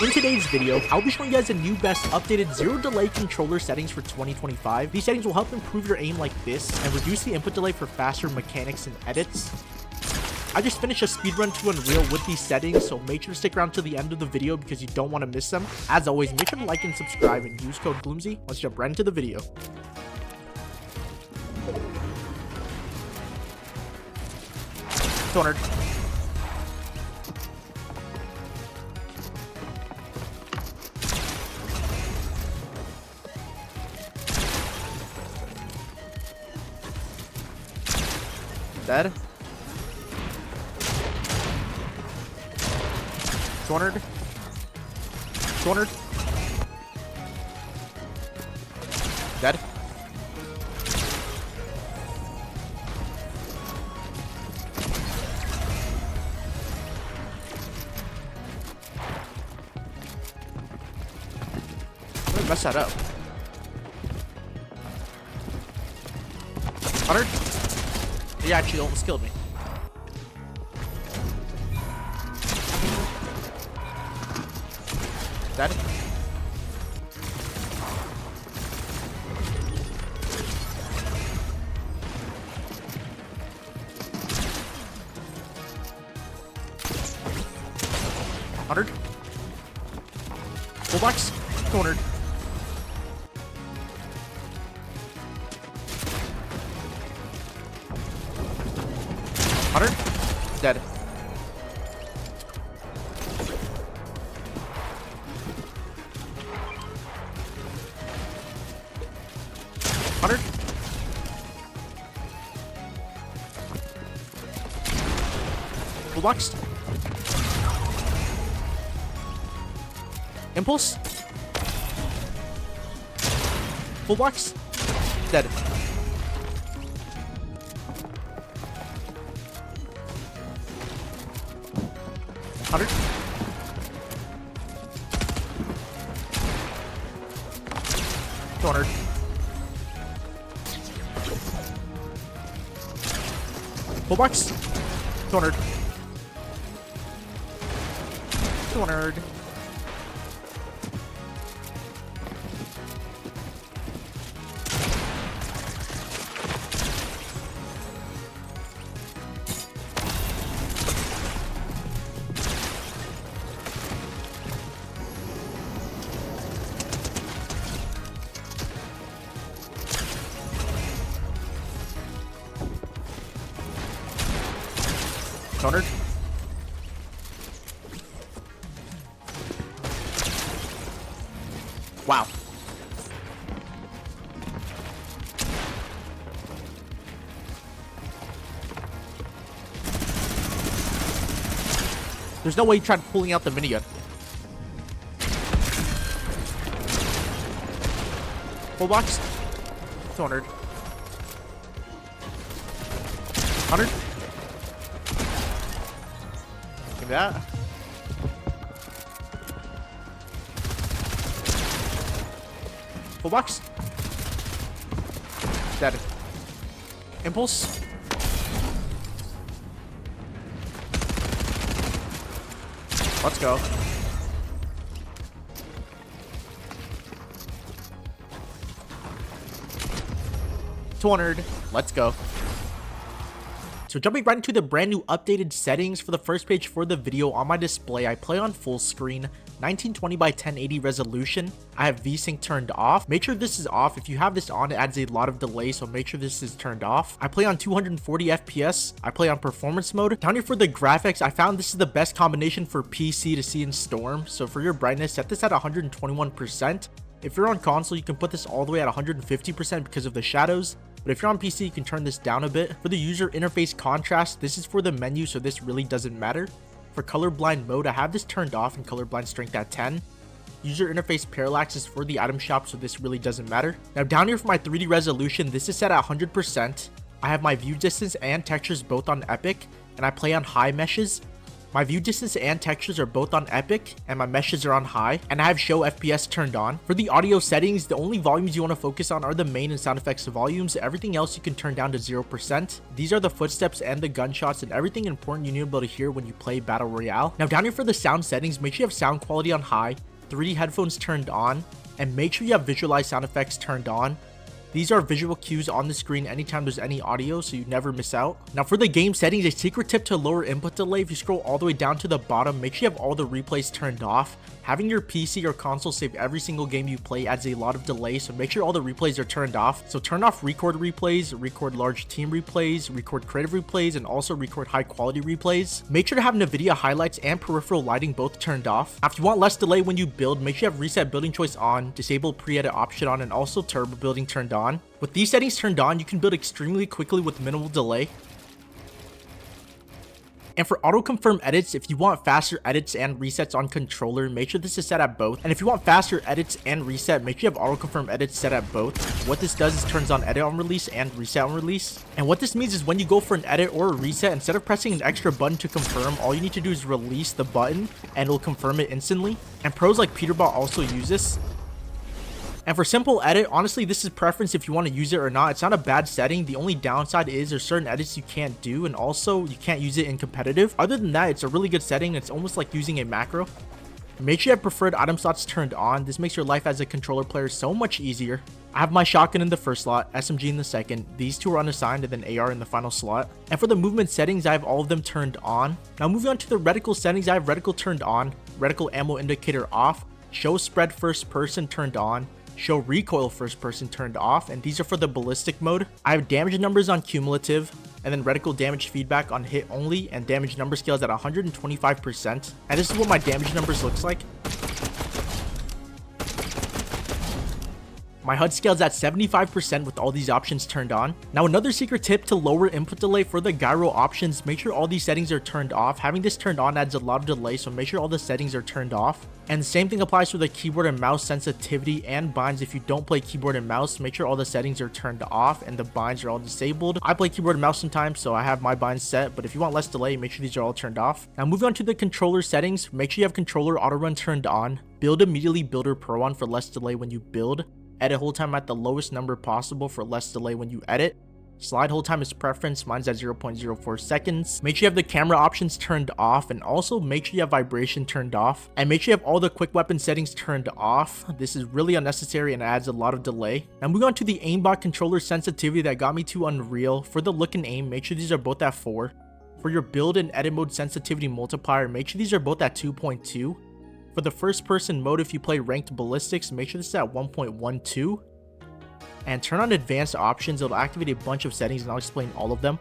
In today's video, I'll be showing you guys the new best updated zero delay controller settings for 2025. These settings will help improve your aim like this and reduce the input delay for faster mechanics and edits. I just finished a speedrun to Unreal with these settings, so make sure to stick around to the end of the video because you don't want to miss them. As always, make sure to like and subscribe and use code Gloomzy. Let's jump right into the video. Cornered. Dead. 200. 200. Dead. I'm gonna mess that up. 100. He actually almost killed me. Dead. Hundred. Full box. Cornered. Dead. Hundred. Full box. Impulse. Full box. Dead. 100. Cornered. Full box. Cornered. Cornered. Cornered. Wow. There's no way he tried pulling out the minigun. Full box. 200. 100. That. Full box. Dead. Impulse. Let's go. $200. Let's go. So jumping right into the brand new updated settings, for the first page for the video on my display, I play on full screen, 1920 by 1080 resolution. I have VSync turned off. Make sure this is off. If you have this on, it adds a lot of delay, so make sure this is turned off. I play on 240 FPS. I play on performance mode. Down here for the graphics, I found this is the best combination for PC to see in Storm. So for your brightness, set this at 121%. If you're on console, you can put this all the way at 150% because of the shadows. But if you're on PC, you can turn this down a bit. For the user interface contrast, this is for the menu, so this really doesn't matter. For colorblind mode, I have this turned off and colorblind strength at 10. User interface parallax is for the item shop, so this really doesn't matter. Now down here for my 3D resolution, this is set at 100%. I have my view distance and textures both on Epic, and I play on high meshes. My view distance and textures are both on epic, and my meshes are on high, and I have show FPS turned on. For the audio settings, the only volumes you want to focus on are the main and sound effects volumes. Everything else you can turn down to 0%. These are the footsteps and the gunshots and everything important you need to be able to hear when you play Battle Royale. Now down here for the sound settings, make sure you have sound quality on high, 3D headphones turned on, and make sure you have visualized sound effects turned on. These are visual cues on the screen anytime there's any audio, so you never miss out. Now for the game settings, a secret tip to lower input delay, if you scroll all the way down to the bottom, make sure you have all the replays turned off. Having your PC or console save every single game you play adds a lot of delay, so make sure all the replays are turned off. So turn off record replays, record large team replays, record creative replays, and also record high quality replays. Make sure to have NVIDIA highlights and peripheral lighting both turned off. Now if you want less delay when you build, make sure you have reset building choice on, disable pre-edit option on, and also turbo building turned on. With these settings turned on, you can build extremely quickly with minimal delay. And for auto confirm edits, if you want faster edits and resets on controller, make sure this is set at both. And if you want faster edits and reset, make sure you have auto confirm edits set at both. What this does is turns on edit on release and reset on release. And what this means is when you go for an edit or a reset, instead of pressing an extra button to confirm, all you need to do is release the button and it'll confirm it instantly. And pros like Peterbot also use this. And for simple edit, honestly, this is preference if you want to use it or not. It's not a bad setting. The only downside is there's certain edits you can't do, and also you can't use it in competitive. Other than that, it's a really good setting. It's almost like using a macro. Make sure you have preferred item slots turned on. This makes your life as a controller player so much easier. I have my shotgun in the first slot, SMG in the second. These two are unassigned, and then AR in the final slot. And for the movement settings, I have all of them turned on. Now moving on to the reticle settings, I have reticle turned on, reticle ammo indicator off, show spread first person turned on, show recoil first person turned off, and these are for the ballistic mode. I have damage numbers on cumulative, and then reticle damage feedback on hit only, and damage number scales at 125%. And this is what my damage numbers looks like. My HUD scales at 75% with all these options turned on. Now another secret tip to lower input delay for the gyro options, make sure all these settings are turned off. Having this turned on adds a lot of delay, so make sure all the settings are turned off. And the same thing applies for the keyboard and mouse sensitivity and binds. If you don't play keyboard and mouse, make sure all the settings are turned off and the binds are all disabled. I play keyboard and mouse sometimes, so I have my binds set, but if you want less delay, make sure these are all turned off. Now moving on to the controller settings, make sure you have controller auto run turned on, build immediately builder pro on for less delay when you build, edit hold time at the lowest number possible for less delay when you edit. Slide hold time is preference, mine's at 0.04 seconds. Make sure you have the camera options turned off, and also make sure you have vibration turned off. And make sure you have all the quick weapon settings turned off. This is really unnecessary and adds a lot of delay. Now moving on to the aimbot controller sensitivity that got me to unreal. For the look and aim, make sure these are both at 4. For your build and edit mode sensitivity multiplier, make sure these are both at 2.2. For the first person mode, if you play ranked ballistics, make sure this is at 1.12. And turn on advanced options, it'll activate a bunch of settings and I'll explain all of them.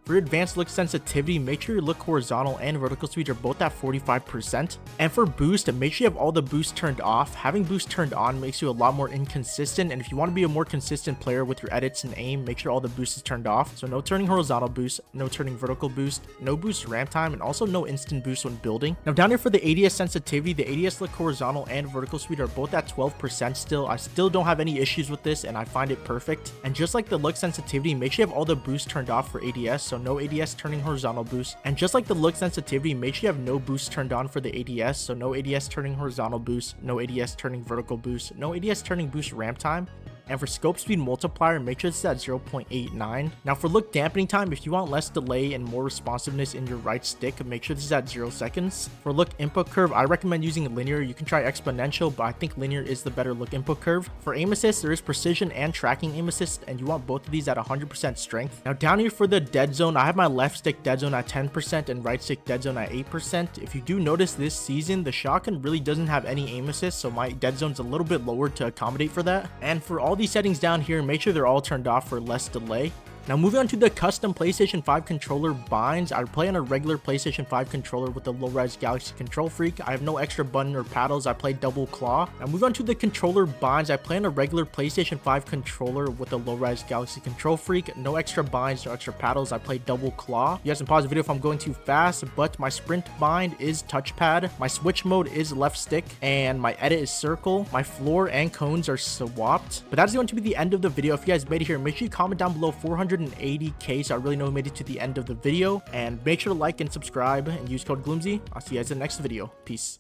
For advanced look sensitivity, make sure your look horizontal and vertical speeds are both at 45%. And for boost, make sure you have all the boost turned off. Having boost turned on makes you a lot more inconsistent, and if you want to be a more consistent player with your edits and aim, make sure all the boost is turned off. So no turning horizontal boost, no turning vertical boost, no boost ramp time, and also no instant boost when building. Now down here for the ADS sensitivity, the ADS look horizontal and vertical speed are both at 12% still. I still don't have any issues with this and I find it perfect. And just like the look sensitivity, make sure you have all the boost turned off for ADS. So no ADS turning horizontal boost. And just like the look sensitivity, make sure you have no boost turned on for the ADS. So no ADS turning horizontal boost, no ADS turning vertical boost, no ADS turning boost ramp time. And for scope speed multiplier, make sure it's at 0.89. Now for look dampening time, if you want less delay and more responsiveness in your right stick, make sure this is at 0 seconds. For look input curve, I recommend using linear. You can try exponential, but I think linear is the better look input curve. For aim assist, there is precision and tracking aim assist, and you want both of these at 100% strength. Now down here for the dead zone, I have my left stick dead zone at 10% and right stick dead zone at 8%. If you do notice this season, the shotgun really doesn't have any aim assist, so my dead zone's a little bit lower to accommodate for that. And for all these settings down here, make sure they're all turned off for less delay. Now moving on to the custom PlayStation 5 controller binds, I play on a regular PlayStation 5 controller with the low-res Galaxy Control Freak. I have no extra button or paddles, I play double claw. Now moving on to the controller binds, I play on a regular PlayStation 5 controller with the low-res Galaxy Control Freak. No extra binds, no extra paddles, I play double claw. You guys can pause the video if I'm going too fast, but my sprint bind is touchpad, my switch mode is left stick, and my edit is circle. My floor and cones are swapped. But that's going to be the end of the video. If you guys made it here, make sure you comment down below 400 180k, so I really know who made it to the end of the video. And make sure to like and subscribe and use code Gloomzy. I'll see you guys in the next video. Peace.